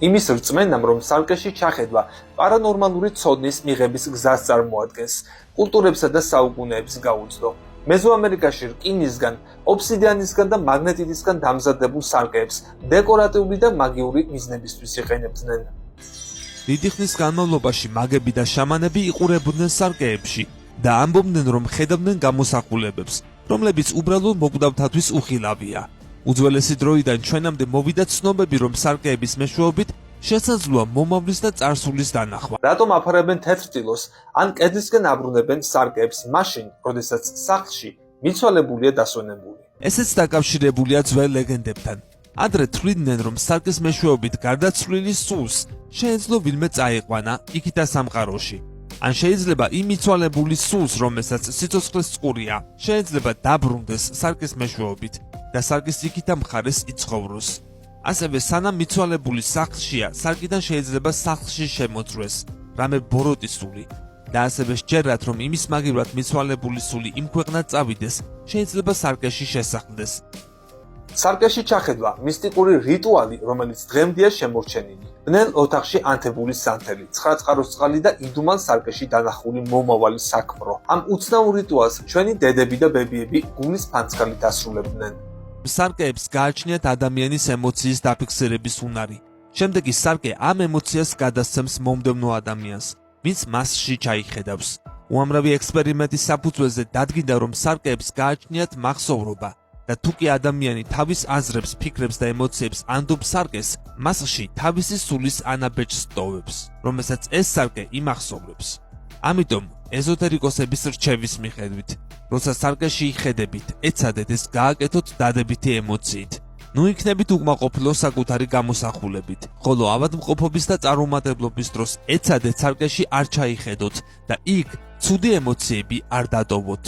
იმის რწმენამ, რომ სარკეში ჩახედვა პარანორმალური ცოდნის მიღების გზას წარმოადგენს, კულტურებსა და საუკუნეებს გაუძლო. მეზოამერიკაში რკინისგან, ობსიდიანისგან და მაგნეტიტისგან დამზადებულ სარკეებს დეკორატიული და მაგიური მიზნებისთვის იყენებდნენ. დიდი ხნის განმავლობაში მაგები და შამანები იყურებდნენ სარკეებში და ამბობდნენ, რომ ხედავდნენ გამოსახულებებს, რომლებიც უბრალოდ მოკვდავთათვის უხილავია. უძველესი დროიდან ჩვენამდე მოვიდა ცნობები, რომ სარკეების მეშვეობით შესაძლოა მომავლის და წარსულის დანახვა. რატომ აფარებენ თეთრ ტილოს ან კედლისკენ აბრუნებენ სარკეებს მაშინ, როდესაც სახლში მიცვალებულია დასვენებული? ესეც დაკავშირებულია ძველ ლეგენდებთან. ადრე თვლიდნენ, რომ სარკეს მეშვეობით გარდაცვლილი სულს შეეძლო ვინმე წაიყვანა იქითა სამყაროში. ან შეიძლება იმ მიცვალებული სულს, რომელსაც სიცოცხლეს წყურია, შეიძლება დაბრუნდეს სარკეს მეშვეობით და სარკის იქითა მხარეს იცხოვროს. ასევე სანამ მიცვალებული სახლშია, სარკიდან შეიძლება სახლში შემოძრეს რამე ბოროტი სული და ასევე სჯერათ, რომ იმის მაგივრად მიცვალებული სული იმ ქვეყნად წავიდეს, შეიძლება სარკეში შესახლდეს. სარკეში ჩახედვა მისტიკური რიტუალი, რომელიც დღემდეა შემორჩენილი. ბნელ ოთახში ანთებული სანთელი, 9 წყაროს წყალი და იდუმალ სარკეში დანახული მომავალი საქმრო. ამ უცნაურ რიტუალს ჩვენი დედები და ბებიები გულის ფანცქალით ასრულებდნენ. სარკეებს გააჩნიათ ადამიანის ემოციის დაფიქსირების უნარი. შემდეგ ის სარკე ამ ემოციას გადასცემს მომდევნო ადამიანს, ვინც მასში ჩაიხედავს. უამრავი ექსპერიმენტის საფუძველზე დადგინდა, რომ სარკეებს გააჩნიათ მახსოვრობა და თუ კი ადამიანი თავის აზრებს, ფიქრებს და ემოციებს ანდობს სარკეს, მასში თავისი სულის ანაბეჭს ტოვებს, რომელსაც ეს სარკე იმახსოვრებს. ამიტომ ეზოთერიკოსების რჩევის მიხედვით, როცა სარკეში იხედებით, ეცადეთ ეს გააკეთოთ დადებითი ემოციით. ნუ იქნებით უკმაყოფილო საკუთარი გამოსახულებით, ხოლო ავადმყოფობის და წარუმატებლობის დროს ეცადეთ სარკეში არ ჩაიხედოთ და იქ ცუდი ემოციები არ დატოვოთ.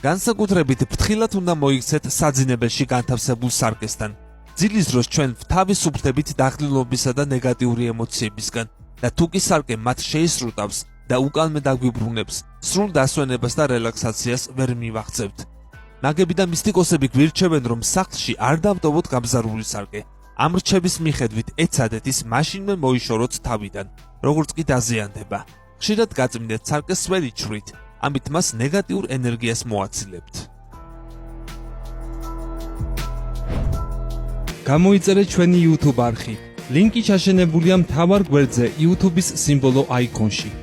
განსაკუთრებით ფრთხილად უნდა მოიქცეთ საძინებელში განთავსებულ სარკესთან. ძილის დროს ჩვენ თავისუფლდებით დახლილობისა და ნეგატიური ემოციებისგან და თუ კი სარკე მათ შეისრუტავს და უკანმე დაგვიბრუნებს, სრულ დასვენებას და რელაქსაციას ვერ მივახცევთ. მაგები და მისტიკოსები გვირჩევენ, რომ სახლში არ დავტოვოთ გამზარული სარკე. ამ რჩევის მიხედვით ეცადეთ ის მაშინვე მოიშოროთ თავიდან, როგორც კი დაზიანდება. ხშირად გაწმინდეთ სარკეს ვერ იჩვრით, ამით მას ნეგატიურ ენერგიას მოაცილებთ. გამოიწერეთ ჩვენი YouTube არხი. ლინკი ჩაშენებულია მთავარ გვერდზე YouTube-ის სიმბოლო აიკონში.